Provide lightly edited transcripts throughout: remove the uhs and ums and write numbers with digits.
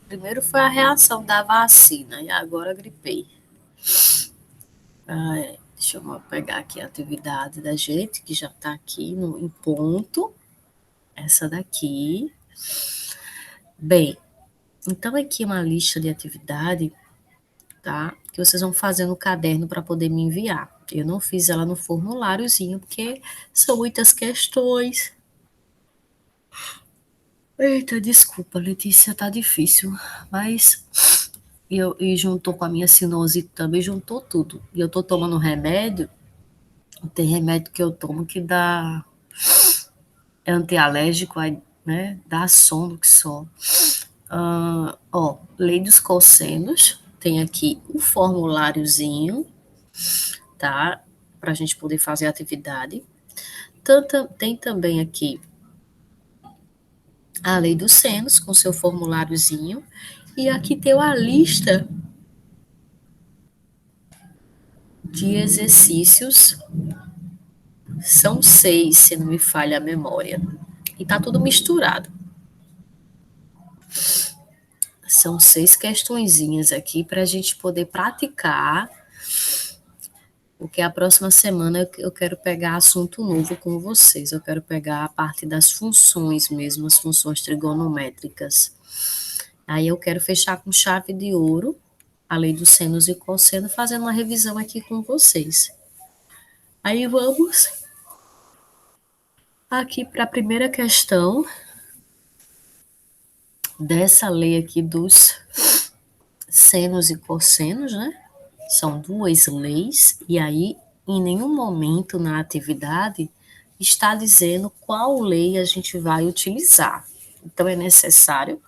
Primeiro foi a reação da vacina e agora gripei. Deixa eu pegar aqui a atividade da gente, que já está aqui em ponto. Essa daqui. Bem, então aqui uma lista de atividade, tá? Que vocês vão fazer no caderno para poder me enviar. Eu não fiz ela no formuláriozinho, porque são muitas questões. Eita, desculpa, Letícia, tá difícil. Mas e juntou com a minha sinusite também, juntou tudo. E eu tô tomando remédio. Tem remédio que eu tomo que dá é antialérgico, aí, né? Dá sono que só. Lei dos cossenos. Tem aqui o formuláriozinho, tá? Para a gente poder fazer a atividade. Tem também aqui a lei dos senos, com seu formuláriozinho. E aqui tem a lista de exercícios. São 6, se não me falha a memória. E tá tudo misturado. São 6 questõezinhas aqui para a gente poder praticar, porque a próxima semana eu quero pegar assunto novo com vocês. Eu quero pegar a parte das funções mesmo, as funções trigonométricas. Aí eu quero fechar com chave de ouro a lei dos senos e cosseno, fazendo uma revisão aqui com vocês. Aí vamos aqui para a primeira questão dessa lei aqui dos senos e cossenos, né? São 2 leis, e aí em nenhum momento na atividade está dizendo qual lei a gente vai utilizar. Então é necessário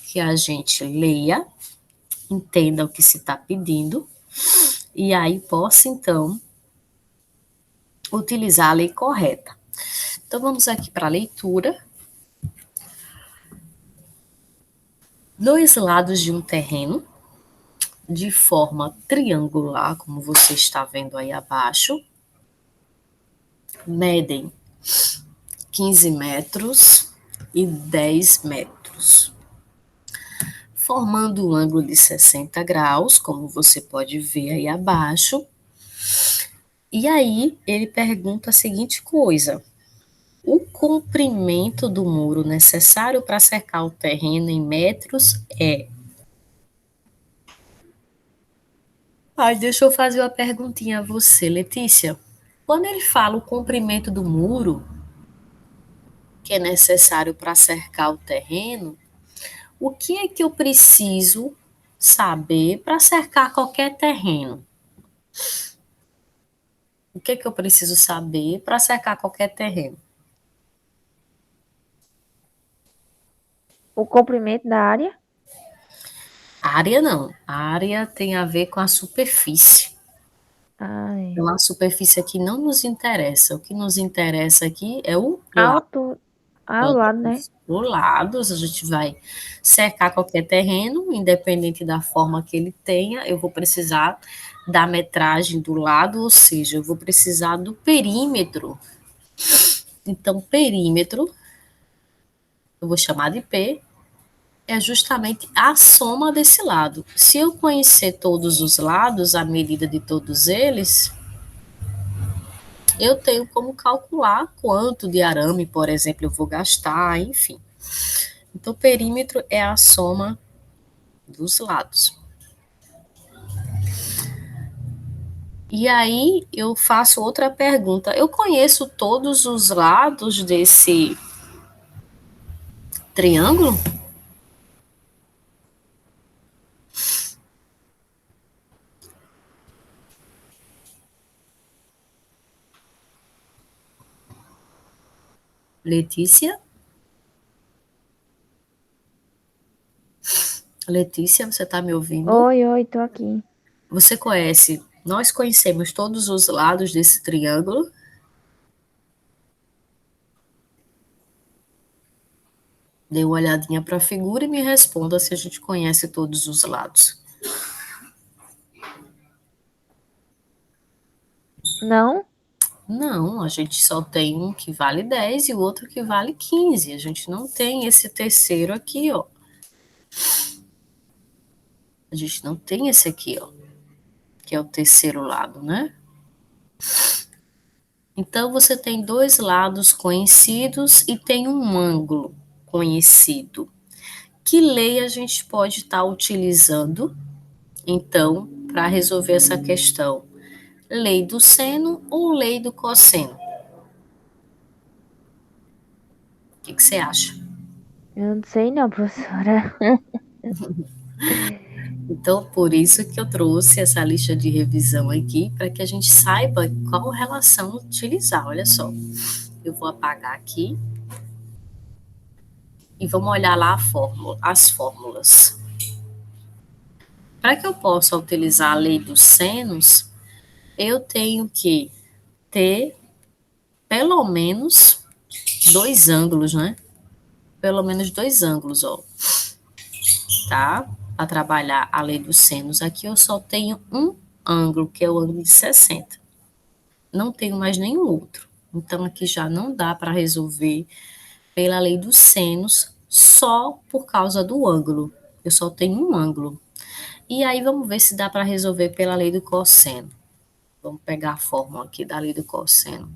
que a gente leia, entenda o que se está pedindo, e aí possa então utilizar a lei correta. Então vamos aqui para a leitura. 2 lados de um terreno de forma triangular, como você está vendo aí abaixo, medem 15 metros e 10 metros, formando um ângulo de 60 graus, como você pode ver aí abaixo. E aí ele pergunta a seguinte coisa: o comprimento do muro necessário para cercar o terreno em metros é. Deixa eu fazer uma perguntinha a você, Letícia. Quando ele fala o comprimento do muro, que é necessário para cercar o terreno, o que é que eu preciso saber para cercar qualquer terreno? O que é que eu preciso saber para cercar qualquer terreno? O comprimento da área? A área não. A área tem a ver com a superfície. Ai. Então, a superfície aqui não nos interessa. O que nos interessa aqui é o lado. Alto ao lado, né? O lado, a gente vai cercar qualquer terreno, independente da forma que ele tenha, eu vou precisar da metragem do lado, ou seja, eu vou precisar do perímetro. Então, perímetro, eu vou chamar de P, é justamente a soma desse lado. Se eu conhecer todos os lados, a medida de todos eles, eu tenho como calcular quanto de arame, por exemplo, eu vou gastar, enfim. Então, perímetro é a soma dos lados. E aí eu faço outra pergunta. Eu conheço todos os lados desse triângulo? Letícia? Letícia, você está me ouvindo? Oi, oi, tô aqui. Você conhece? Nós conhecemos todos os lados desse triângulo? Dê uma olhadinha para a figura e me responda se a gente conhece todos os lados. Não? Não, a gente só tem um que vale 10 e o outro que vale 15. A gente não tem esse terceiro aqui, ó. A gente não tem esse aqui, ó, que é o terceiro lado, né? Então, você tem dois lados conhecidos e tem um ângulo conhecido. Que lei a gente pode estar utilizando, então, para resolver essa questão? Lei do seno ou lei do cosseno? O que você acha? Eu não sei não, professora. Então, por isso que eu trouxe essa lista de revisão aqui, para que a gente saiba qual relação utilizar. Olha só, eu vou apagar aqui e vamos olhar lá a fórmula, as fórmulas. Para que eu possa utilizar a lei dos senos, eu tenho que ter pelo menos dois ângulos, né? Pelo menos dois ângulos, ó, tá? Para trabalhar a lei dos senos. Aqui eu só tenho um ângulo, que é o ângulo de 60. Não tenho mais nenhum outro. Então, aqui já não dá para resolver pela lei dos senos só por causa do ângulo. Eu só tenho um ângulo. E aí, vamos ver se dá para resolver pela lei do cosseno. Vamos pegar a fórmula aqui da lei do cosseno.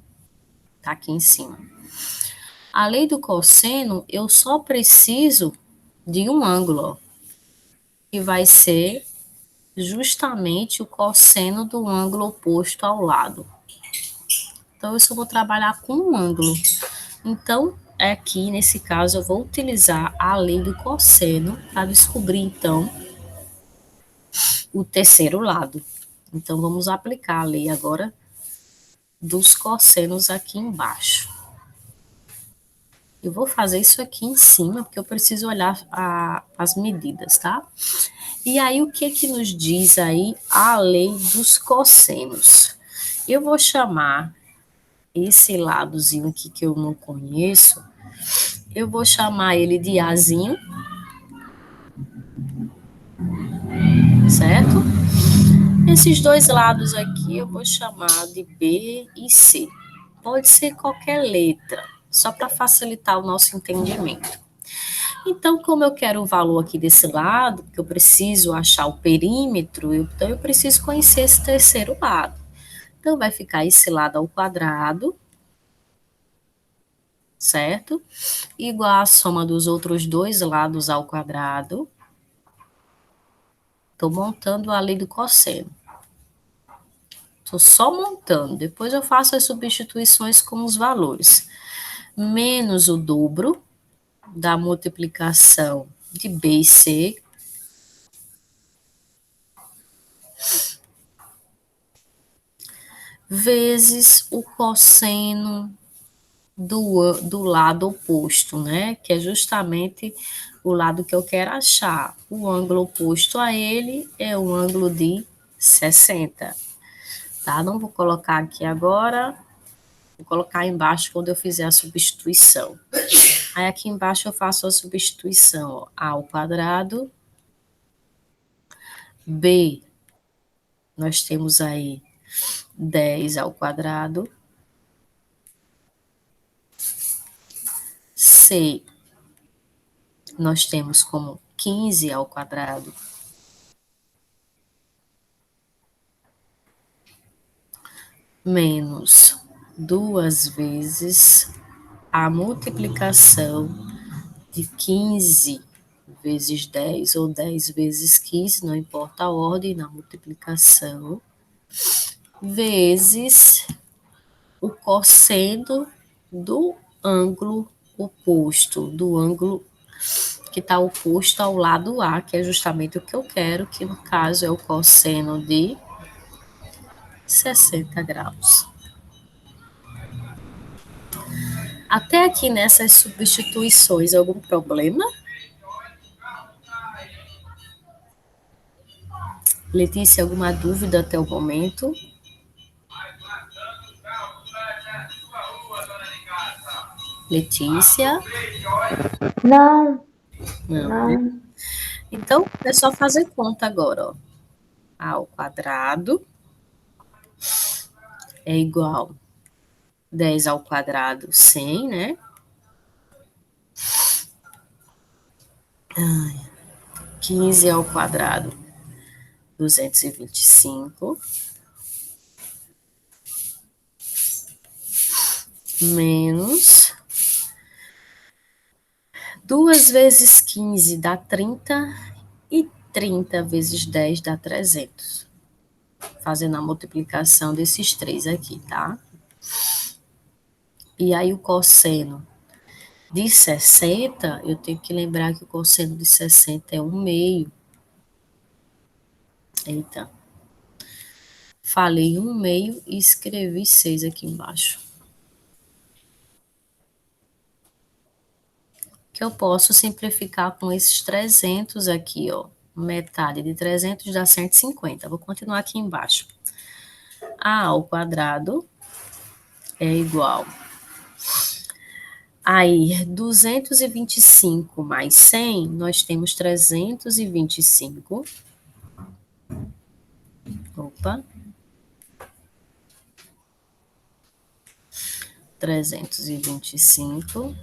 Tá aqui em cima. A lei do cosseno, eu só preciso de um ângulo, ó, que vai ser justamente o cosseno do ângulo oposto ao lado. Então, eu só vou trabalhar com um ângulo. Então, aqui nesse caso, eu vou utilizar a lei do cosseno para descobrir, então, o terceiro lado. Então, vamos aplicar a lei agora dos cossenos aqui embaixo. Eu vou fazer isso aqui em cima, porque eu preciso olhar as medidas, tá? E aí, o que que nos diz aí a lei dos cossenos? Eu vou chamar esse ladozinho aqui que eu não conheço, eu vou chamar ele de Azinho, certo? Esses dois lados aqui eu vou chamar de B e C. Pode ser qualquer letra, só para facilitar o nosso entendimento. Então, como eu quero o valor aqui desse lado, que eu preciso achar o perímetro, então eu preciso conhecer esse terceiro lado. Então, vai ficar esse lado ao quadrado, certo? Igual a soma dos outros dois lados ao quadrado. Estou montando a lei do cosseno. Estou só montando. Depois eu faço as substituições com os valores. Menos o dobro da multiplicação de B e C, vezes o cosseno do lado oposto, né? Que é justamente o lado que eu quero achar. O ângulo oposto a ele é o ângulo de 60. Tá? Não vou colocar aqui agora, vou colocar embaixo quando eu fizer a substituição. Aí aqui embaixo eu faço a substituição, ó, A ao quadrado, B, nós temos aí 10 ao quadrado, C, nós temos como 15 ao quadrado, menos duas vezes a multiplicação de 15 vezes 10 ou 10 vezes 15, não importa a ordem na multiplicação, vezes o cosseno do ângulo oposto, do ângulo que está oposto ao lado A, que é justamente o que eu quero, que no caso é o cosseno de 60 graus. Até aqui nessas substituições, algum problema? Letícia, alguma dúvida até o momento? Letícia? Não, Não, né? não. Então, é só fazer conta agora, ó. A ao quadrado é igual 10 ao quadrado, 100, né? 15 ao quadrado, 225. Menos 2 vezes 15 dá 30 e 30 vezes 10 dá 300. Fazendo a multiplicação desses três aqui, tá? E aí o cosseno de 60, eu tenho que lembrar que o cosseno de 60 é 1/2. Eita. Falei 1/2 e escrevi 6 aqui embaixo. Que eu posso simplificar com esses 300 aqui, ó. Metade de 300 dá 150. Vou continuar aqui embaixo. A ao quadrado é igual. Aí, 225 mais 100, nós temos 325. Opa. 325.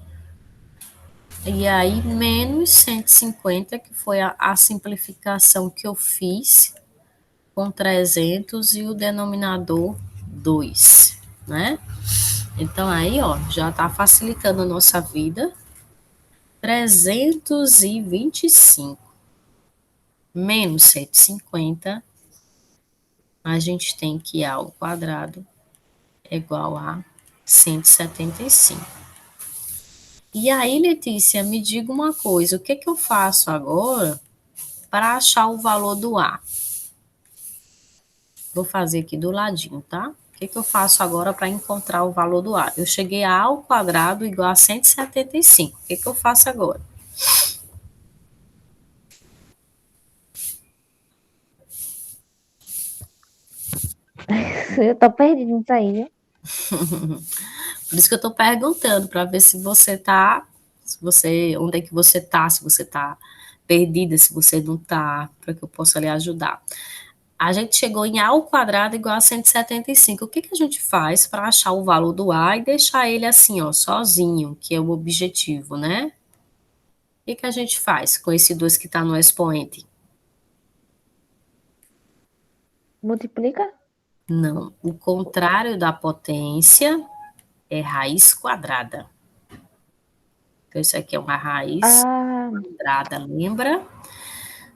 E aí, menos 150, que foi a simplificação que eu fiz com 300 e o denominador 2, né? Então, aí, ó, já tá facilitando a nossa vida. 325 menos 150, a gente tem que A ao quadrado é igual a 175. E aí, Letícia, me diga uma coisa, o que que eu faço agora para achar o valor do A? Vou fazer aqui do ladinho, tá? O que que eu faço agora para encontrar o valor do A? Eu cheguei a A ao quadrado igual a 175. O que que eu faço agora? Eu tô perdida nisso aí, né? Por isso que eu estou perguntando, para ver se você tá, onde é que você tá, se você tá perdida, se você não tá, para que eu possa lhe ajudar. A gente chegou em A ao quadrado igual a 175. O que que a gente faz para achar o valor do A e deixar ele assim, ó, sozinho, que é o objetivo, né? O que que a gente faz com esse 2 que está no expoente? Multiplica? Não, o contrário da potência é raiz quadrada. Então, isso aqui é uma raiz Ah, quadrada, lembra?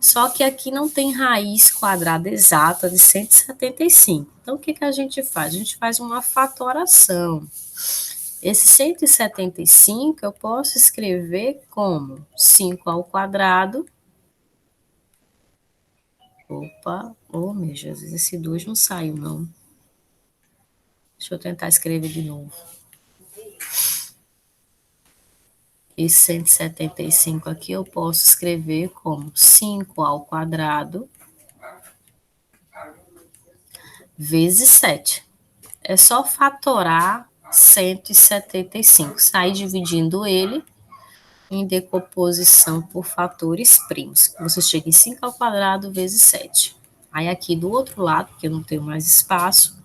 Só que aqui não tem raiz quadrada exata de 175. Então, o que que a gente faz? A gente faz uma fatoração. Esse 175 eu posso escrever como 5 ao quadrado. Opa, oh meu Jesus, esse 2 não saiu não. Deixa eu tentar escrever de novo. Esse 175 aqui eu posso escrever como 5 ao quadrado vezes 7. É só fatorar 175, sair dividindo ele em decomposição por fatores primos. Você chega em 5 ao quadrado vezes 7. Aí aqui do outro lado, porque eu não tenho mais espaço,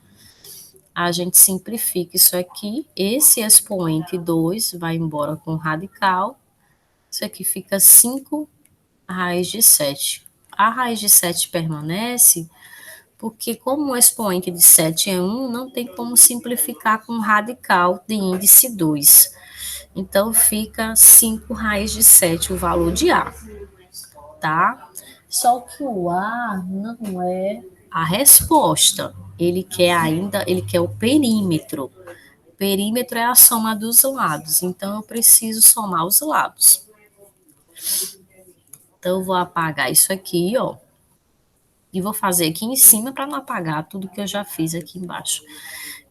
a gente simplifica isso aqui. Esse expoente 2 vai embora com o radical. Isso aqui fica 5 raiz de 7. A raiz de 7 permanece porque como o expoente de 7 é 1, não tem como simplificar com radical de índice 2. Então, fica 5 raiz de 7 o valor de A, tá? Só que o A não é a resposta. Ele quer o perímetro. O perímetro é a soma dos lados, então eu preciso somar os lados. Então, eu vou apagar isso aqui, ó. E vou fazer aqui em cima para não apagar tudo que eu já fiz aqui embaixo.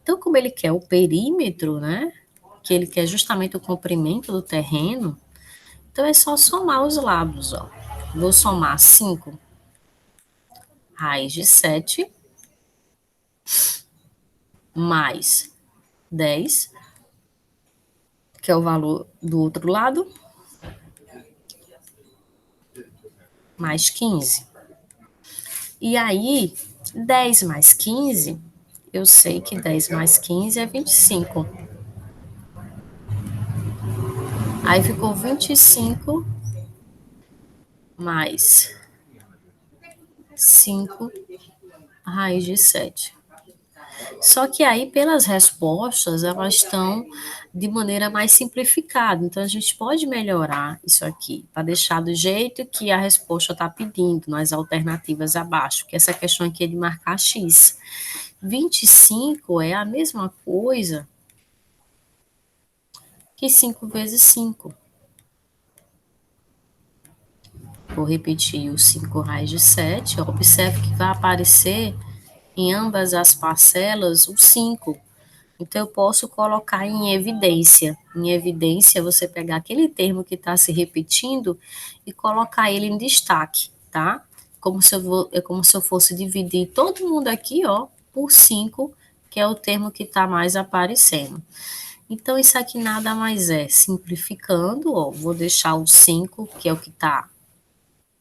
Então, como ele quer o perímetro, né? Que ele quer justamente o comprimento do terreno, então é só somar os lados, ó. Vou somar 5 raiz de 7 mais 10, que é o valor do outro lado, mais 15. E aí, 10 mais 15 eu sei que 10 mais 15 é 25. Aí ficou 25 mais 5 raiz de 7. Só que aí, pelas respostas, elas estão de maneira mais simplificada. Então, a gente pode melhorar isso aqui, para deixar do jeito que a resposta está pedindo, nas alternativas abaixo, que essa questão aqui é de marcar x. 25 é a mesma coisa que 5 vezes 5. Vou repetir o 5 raiz de 7. Observe que vai aparecer em ambas as parcelas o 5. Então, eu posso colocar em evidência. Em evidência, você pegar aquele termo que está se repetindo e colocar ele em destaque, tá? É como se eu fosse dividir todo mundo aqui, ó, por 5, que é o termo que está mais aparecendo. Então, isso aqui nada mais é, simplificando, ó, vou deixar o 5, que é o que está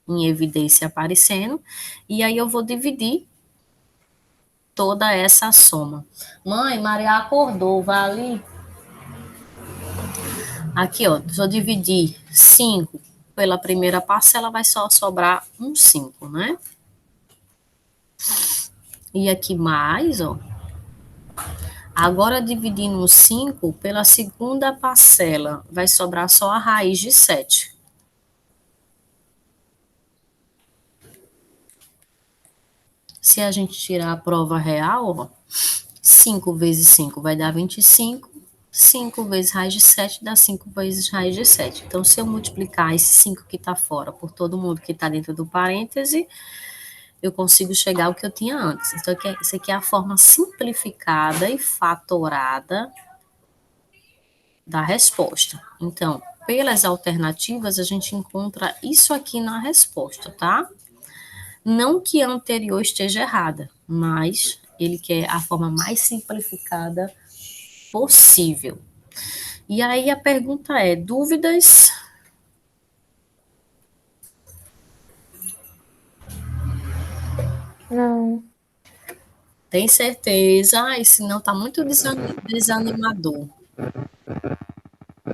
em evidência aparecendo, e aí eu vou dividir toda essa soma. Mãe, Maria acordou, vai ali. Aqui, ó, se eu dividir 5 pela primeira parcela, vai só sobrar um 5, né? E aqui mais, ó. Agora, dividindo o 5 pela segunda parcela, vai sobrar só a raiz de 7. Se a gente tirar a prova real, ó, 5 vezes 5 vai dar 25. 5 vezes raiz de 7 dá 5 vezes raiz de 7. Então, se eu multiplicar esse 5 que está fora por todo mundo que está dentro do parêntese, eu consigo chegar ao que eu tinha antes. Então, isso aqui é a forma simplificada e fatorada da resposta. Então, pelas alternativas, a gente encontra isso aqui na resposta, tá? Não que a anterior esteja errada, mas ele quer a forma mais simplificada possível. E aí a pergunta é: dúvidas? Não, Tem certeza? Ai, senão tá muito desanimador.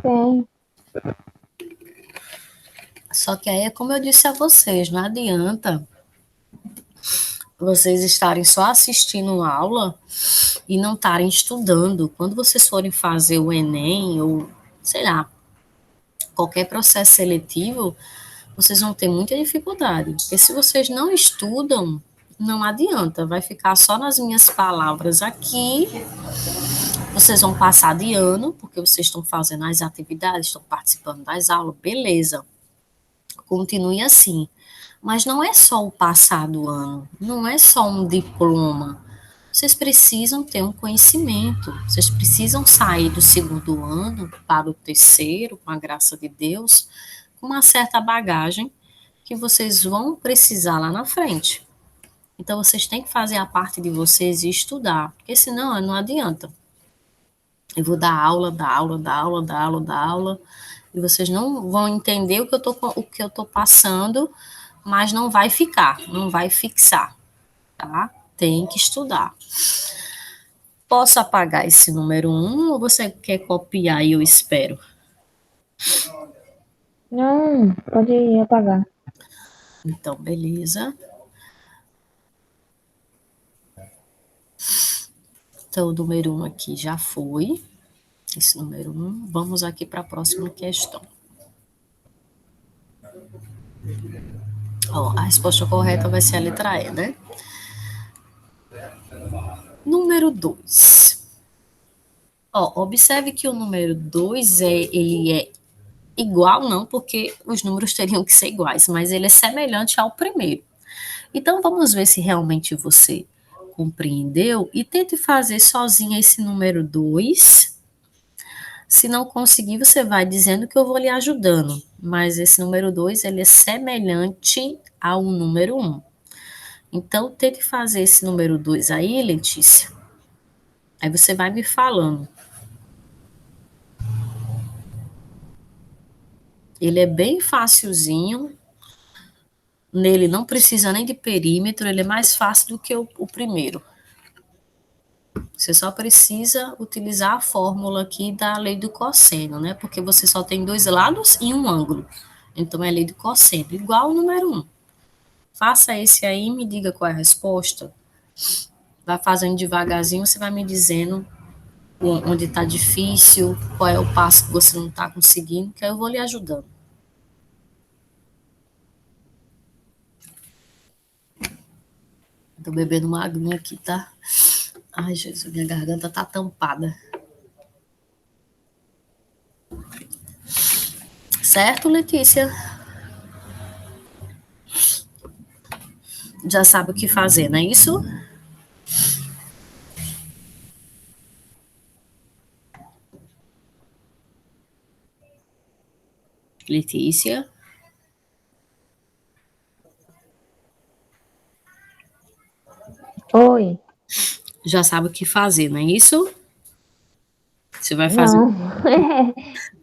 tem. Só que aí é como eu disse a vocês, não adianta vocês estarem só assistindo aula e não estarem estudando. Quando vocês forem fazer o Enem ou, sei lá, qualquer processo seletivo, vocês vão ter muita dificuldade. Porque se vocês não estudam, não adianta, vai ficar só nas minhas palavras aqui. Vocês vão passar de ano, porque vocês estão fazendo as atividades, estão participando das aulas, beleza. Continue assim. Mas não é só o passar do ano, não é só um diploma. Vocês precisam ter um conhecimento, vocês precisam sair do segundo ano para o terceiro, com a graça de Deus, com uma certa bagagem que vocês vão precisar lá na frente. Então, vocês têm que fazer a parte de vocês e estudar, porque senão não adianta. Eu vou dar aula, dar aula, dar aula, dar aula, dar aula, e vocês não vão entender o que eu tô passando, mas não vai ficar, não vai fixar, tá? Tem que estudar. Posso apagar esse número 1 ou você quer copiar e eu espero? Não, pode apagar. Então, beleza. Então, o número 1 aqui já foi. Esse número 1. Vamos aqui para a próxima questão. Ó, a resposta correta vai ser a letra E, né? Número 2. Ó, observe que o número 2 ele é igual, não, porque os números teriam que ser iguais, mas ele é semelhante ao primeiro. Então, vamos ver se realmente você compreendeu e tente fazer sozinha esse número 2. Se não conseguir, você vai dizendo que eu vou lhe ajudando. Mas esse número 2 ele é semelhante ao número 1. Então, tente fazer esse número 2 aí, Letícia. Aí você vai me falando. Ele é bem facilzinho. Nele não precisa nem de perímetro, ele é mais fácil do que o primeiro. Você só precisa utilizar a fórmula aqui da lei do cosseno, né? Porque você só tem dois lados e um ângulo. Então, é lei do cosseno, igual ao número 1. Faça esse aí e me diga qual é a resposta. Vai fazendo devagarzinho, você vai me dizendo onde está difícil, qual é o passo que você não está conseguindo, que eu vou lhe ajudando. Tô bebendo uma aguinha aqui, tá? Ai, Jesus, minha garganta tá tampada. Certo, Letícia? Já sabe o que fazer, não é isso? Letícia? Oi. Já sabe o que fazer, não é isso? Você vai fazer. Não.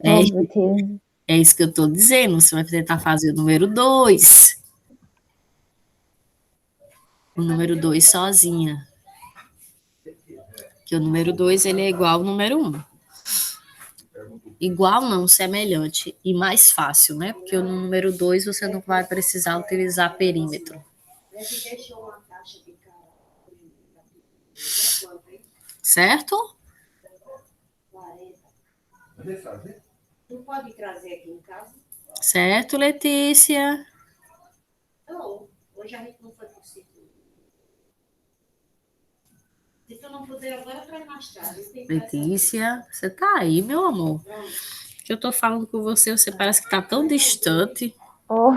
É, Oh, meu Deus. é isso que eu tô dizendo. Você vai tentar fazer o número 2. O número 2 sozinha. Que o número 2 ele é igual ao número 1. Igual não, semelhante e mais fácil, né? Porque no número 2 você não vai precisar utilizar perímetro. Certo? Certo, Letícia? Letícia, você tá aí, meu amor? Que eu tô falando com você, você parece que tá tão distante. Oh,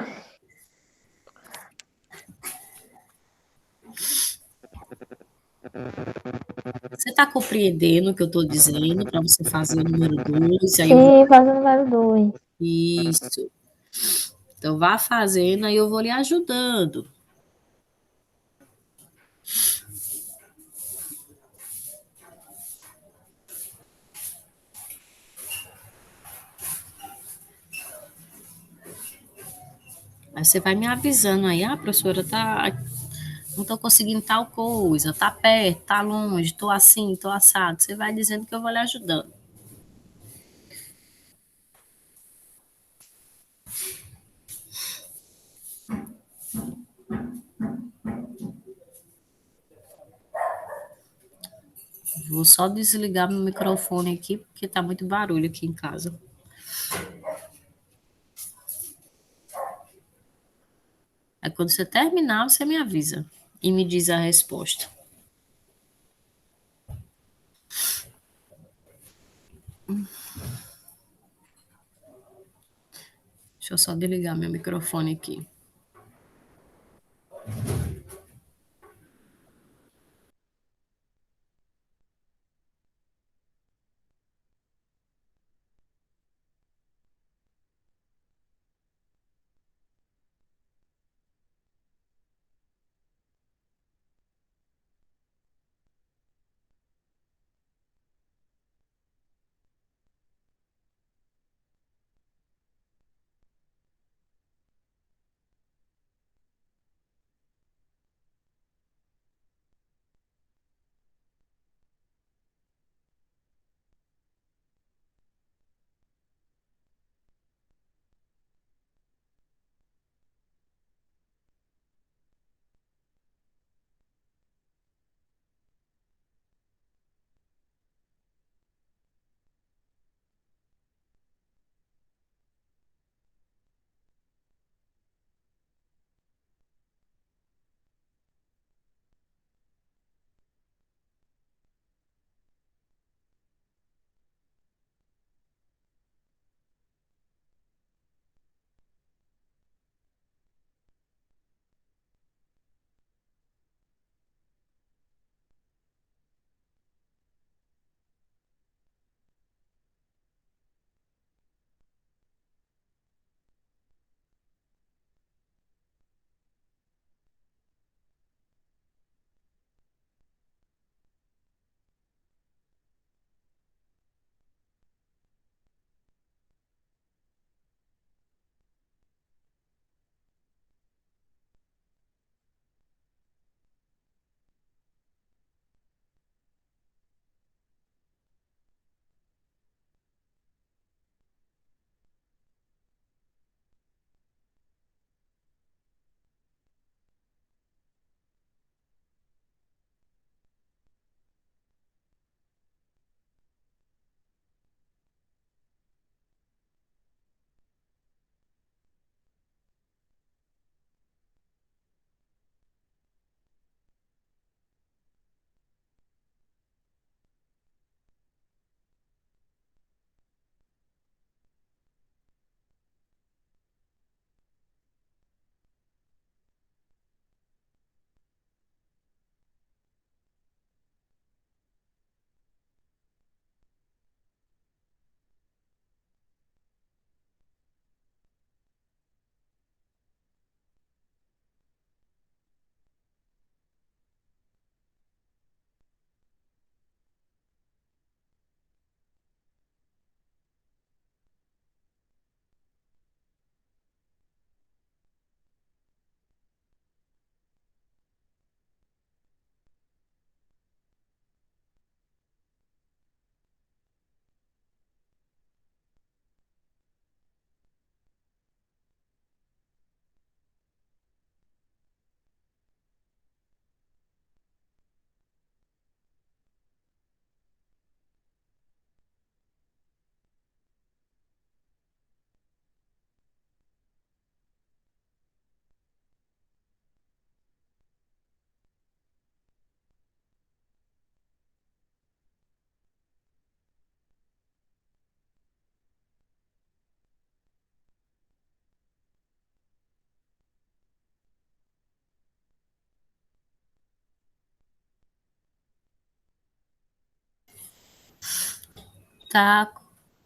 Você tá compreendendo o que eu tô dizendo para você fazer o número 2? Aí eu vou. sim, fazendo número 2. Isso. Então vá fazendo, aí eu vou lhe ajudando. Aí você vai me avisando aí, ah, professora, tá, não tô conseguindo tal coisa, tá perto, tá longe, tô assim, tô assado. Você vai dizendo que eu vou lhe ajudando. Vou só desligar meu microfone aqui, porque tá muito barulho aqui em casa. Aí quando você terminar, você me avisa e me diz a resposta. Deixa eu só desligar meu microfone aqui.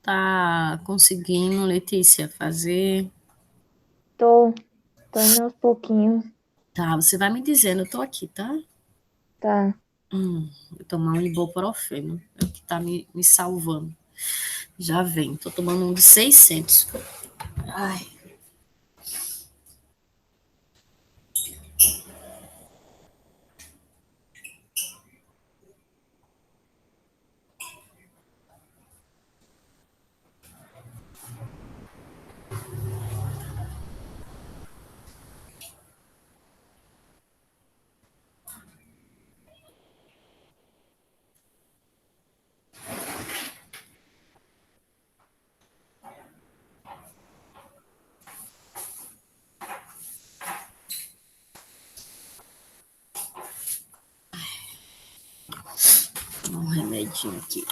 Tá conseguindo, Letícia, fazer? Tô, tô indo aos pouquinhos. Tá, você vai me dizendo, eu tô aqui, tá? Tá. Vou tomar um ibuprofeno, é o que tá me salvando. Já vem, tô tomando um de 600. Ai, um remedinho aqui.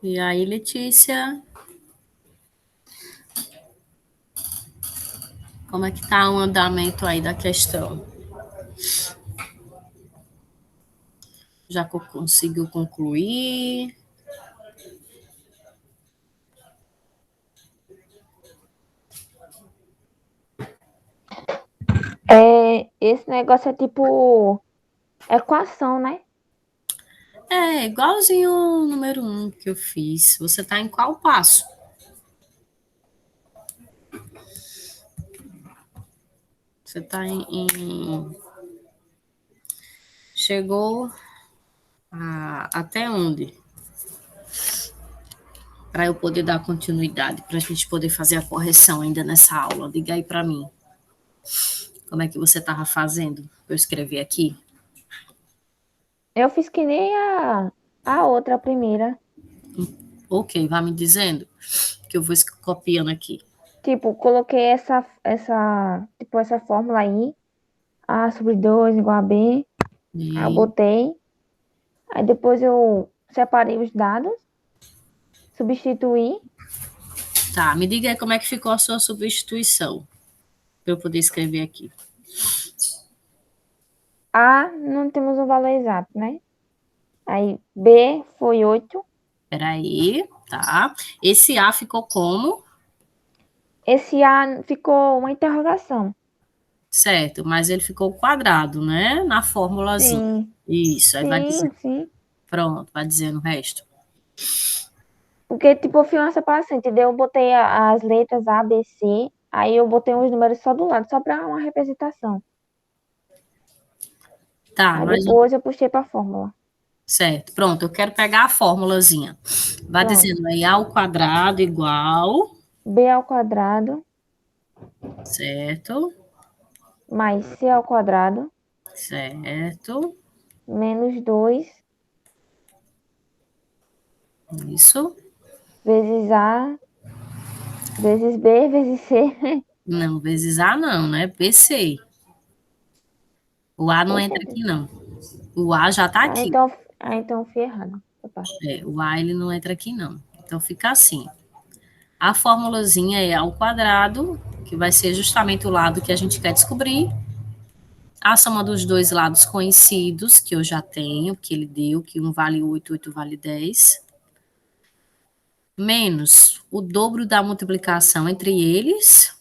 E aí, Letícia, como é que tá o andamento aí da questão? Já conseguiu concluir? Esse negócio é tipo equação, né? É, igualzinho o número 1 que eu fiz. Você tá em qual passo? Você tá chegou até onde? Para eu poder dar continuidade, para a gente poder fazer a correção ainda nessa aula. Diga aí para mim. Como é que você estava fazendo? Para eu escrever aqui? Eu fiz que nem a outra, a primeira. Ok, vá me dizendo que eu vou copiando aqui. Tipo, coloquei essa fórmula aí. A sobre 2 igual a B. Aí eu E, botei. Aí depois eu separei os dados. Substituí. tá, me diga aí como é que ficou a sua substituição, para eu poder escrever aqui. A não temos o valor exato, né? Aí B foi 8. Peraí, tá? Esse A ficou como? Esse A ficou uma interrogação. Certo, mas ele ficou quadrado, né? Na formulazinha. Sim, Isso, aí vai dizer. sim, sim. Pronto, vai dizendo o resto. Porque, tipo, eu fiz uma separação, entendeu? Eu botei as letras A, B, C. Aí eu botei uns números só do lado, só pra uma representação. Tá, Aí mas depois eu puxei pra fórmula. certo, pronto, eu quero pegar a formulazinha. Vai Pronto. dizendo aí A ao quadrado igual, B ao quadrado certo, mais C ao quadrado certo, menos 2 isso. vezes A vezes B vezes C. Não, vezes A não, né? BC. O A não entra Oxe, aqui, não. O A já tá ah, aqui. então, então eu fui errado. Opa. O A ele não entra aqui, não. Então fica assim. A formulazinha é A ao quadrado, que vai ser justamente o lado que a gente quer descobrir. A soma dos dois lados conhecidos, que eu já tenho, que ele deu, que um vale 8, 8 vale 10, menos o dobro da multiplicação entre eles,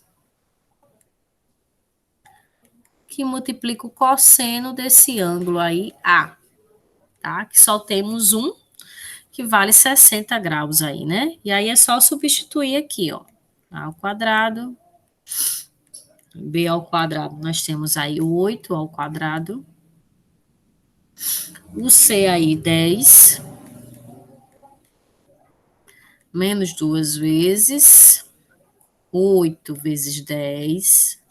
que multiplica o cosseno desse ângulo aí, A, tá? Que só temos um, que vale 60 graus aí, né? E aí é só substituir aqui, ó. A ao quadrado, B ao quadrado, nós temos aí 8 ao quadrado, o C aí 10, menos duas vezes, 8 vezes 10,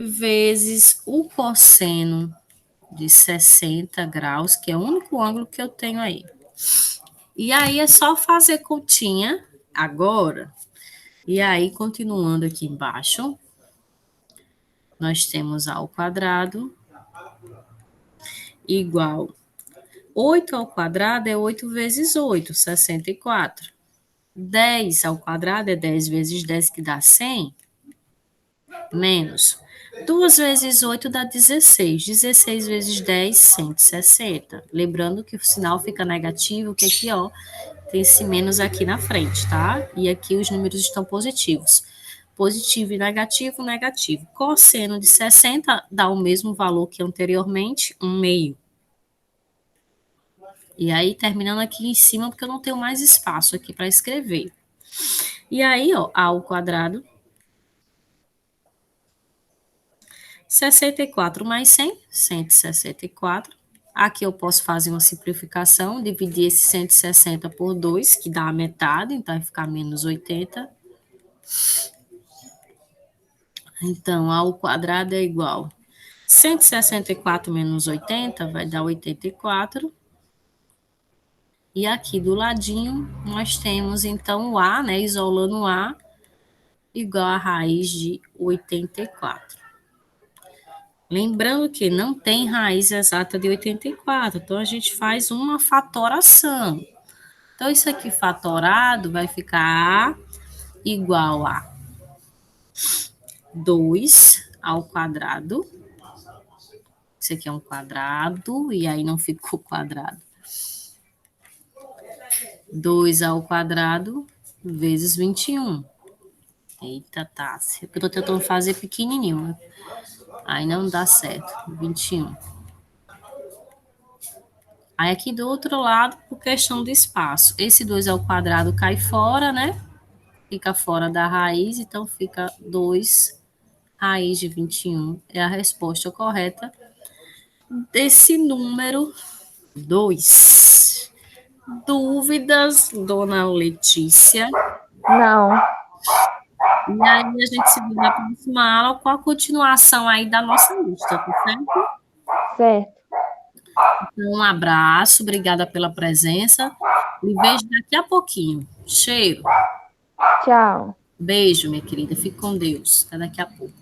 vezes o cosseno de 60 graus, que é o único ângulo que eu tenho aí. E aí é só fazer continha agora. E aí, continuando aqui embaixo, nós temos A ao quadrado igual 8 ao quadrado é 8 vezes 8, 64. 10 ao quadrado é 10 vezes 10, que dá 100, menos 2 vezes 8 dá 16. 16 vezes 10, 160. Lembrando que o sinal fica negativo, que aqui, ó, tem esse menos aqui na frente, tá? E aqui os números estão positivos. Positivo e negativo, negativo. Cosseno de 60 dá o mesmo valor que anteriormente, 1 meio. E aí, terminando aqui em cima, porque eu não tenho mais espaço aqui para escrever. E aí, ó, A ao quadrado, 64 mais 100, 164. Aqui eu posso fazer uma simplificação, dividir esse 160 por 2, que dá a metade, então vai ficar menos 80. Então, A ao quadrado é igual 164 menos 80 vai dar 84. E aqui do ladinho nós temos então o A, né, isolando o A, igual a raiz de 84. Lembrando que não tem raiz exata de 84, então a gente faz uma fatoração. Então, isso aqui fatorado vai ficar igual a 2 ao quadrado. Isso aqui é um quadrado, e aí não ficou quadrado. 2 ao quadrado vezes 21. Eita, tá. Eu tô tentando fazer pequenininho, né? Aí não dá certo. 21. Aí aqui do outro lado, por questão de espaço. Esse 2 ao quadrado cai fora, né? Fica fora da raiz, então fica 2 raiz de 21. É a resposta correta desse número 2. Dúvidas, dona Letícia? Não, E aí a gente se vê na próxima aula com a continuação aí da nossa lista, tá certo? certo. Então, um abraço, obrigada pela presença. E vejo daqui a pouquinho. Cheiro. Tchau. Beijo, minha querida. Fique com Deus. Até daqui a pouco.